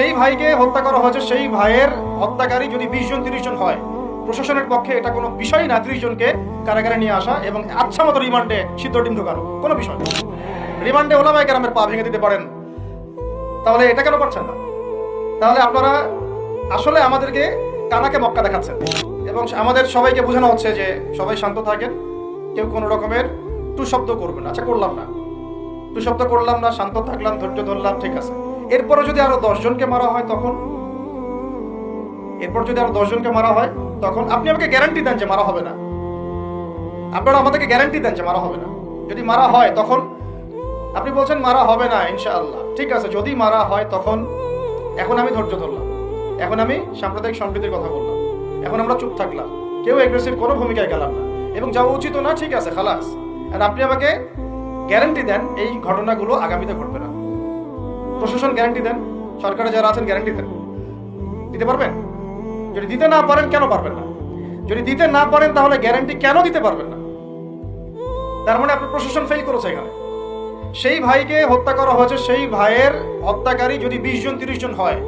সেই ভাইকে হত্যা করা হয়েছে, সেই ভাইয়ের হত্যাকারী যদি 20 জন 30 জন হয়, প্রশাসনের পক্ষে এটা কোনো বিষয় না 30 জনকে কারাগারে নিয়ে আসা এবং আচ্ছা মতো রিমান্ডে সিদ্ধ ডিম ঢোকানো কোনো বিষয় না। রিমান্ডে ওলামায়ে কেরামের পা ভেঙে দিতে পারেন, তাহলে এটা কেন পারছেন না? তাহলে আপনারা আসলে আমাদেরকে কানাকে মক্কা দেখাচ্ছেন এবং আমাদের সবাইকে বোঝানো হচ্ছে যে সবাই শান্ত থাকেন, কেউ কোনো রকমের টু শব্দ করবেন। আচ্ছা, করলাম না, টু শব্দ করলাম না, শান্ত থাকলাম, ধৈর্য ধরলাম, ঠিক আছে। এরপরে যদি আরো 10 জনকে মারা হয় তখন আপনি আমাকে গ্যারান্টি দেন যে মারা হবে না। আপনারা আমাদেরকে গ্যারান্টি দেন যে মারা হবে না। যদি মারা হয় তখন আপনি বলছেন মারা হবে না ইনশাআল্লাহ, ঠিক আছে। যদি মারা হয় তখন এখন আমি ধৈর্য ধরলাম, এখন আমি সাম্প্রদায়িক সম্প্রীতির কথা বললাম, এখন আমরা চুপ থাকলাম, কেউ এগ্রেসিভ কোনো ভূমিকায় গেলাম না এবং যাওয়া উচিত না, ঠিক আছে, খালাস। আর আপনি আমাকে গ্যারান্টি দেন এই ঘটনাগুলো আগামীতে ঘটবে না। প্রশাসন গ্যারান্টি দেন, সরকারে যারা আছেন গ্যারান্টি দেন। দিতে পারবেন? যদি দিতে না পারেন কেন পারবেন না? যদি দিতে না পারেন তাহলে গ্যারান্টি কেন দিতে পারবেন না? তার মানে আপনার প্রশাসন ফেল করেছে এখানে। সেই ভাইকে হত্যা করা হয়েছে, সেই ভাইয়ের হত্যাকারী যদি 20 জন 30 জন হয়,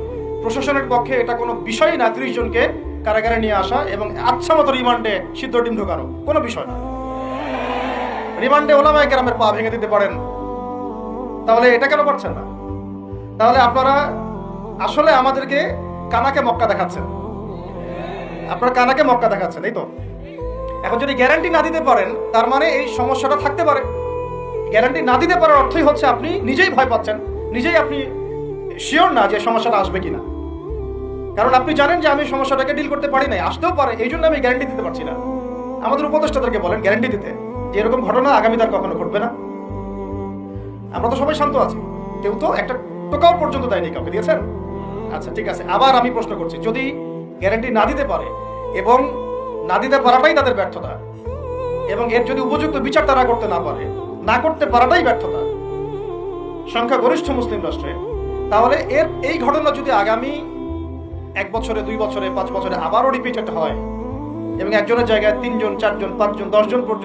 প্রশাসনের পক্ষে এটা কোনো বিষয় না 30 জনকে কারাগারে নিয়ে আসা এবং আচ্ছা মতো রিমান্ডে সিদ্ধ ডিম ঢোকানো কোনো বিষয় না। রিমান্ডে ওলামায়ে কেরামের পা ভেঙে দিতে পারেন, তাহলে এটা কেন পারছেন না? তাহলে আপনারা আসলে আমাদেরকে কানাকে মক্কা দেখাচ্ছেন। আপনারা কানাকে মক্কা দেখাচ্ছেন, এই তো। এখন যদি গ্যারান্টি না দিতে পারেন তার মানে এই সমস্যাটা থাকতে পারে। গ্যারান্টি না দিতে পারার অর্থই হচ্ছে আপনি নিজেই ভয় পাচ্ছেন, নিজেই আপনি শিওর না যে সমস্যাটা আসবে কিনা। কারণ আপনি জানেন যে আমি সমস্যাটাকে ডিল করতে পারি নাই, আসতেও পারে, এই জন্য আমি গ্যারান্টি দিতে পারছি না। আমাদের উপদেষ্টাদেরকে বলেন গ্যারান্টি দিতে যে এরকম ঘটনা আগামী তার কখনো ঘটবে না। আমরা তো সবাই শান্ত আছি, কেউ তো একটা টোকাও পর্যন্ত দেয়নি, কাউকে দিয়েছেন? আচ্ছা, ঠিক আছে। আবার আমি প্রশ্ন করছি, যদি গ্যারান্টি না দিতে পারে এবং না দিতে পারাটাই তাদের ব্যর্থতা এবং এর যদি উপযুক্ত বিচার তারা করতে না পারে, না করতে পারাটাই ব্যর্থতা সংখ্যাগরিষ্ঠ মুসলিম রাষ্ট্রে, তাহলে এই ঘটনা যদি আগামী 1 বছরে 2 বছরে 5 বছরে আবারও রিপিটেড হয় এবং একজনের জায়গায় 3 জন 4 জন 5 জন 10 জন পর্যন্ত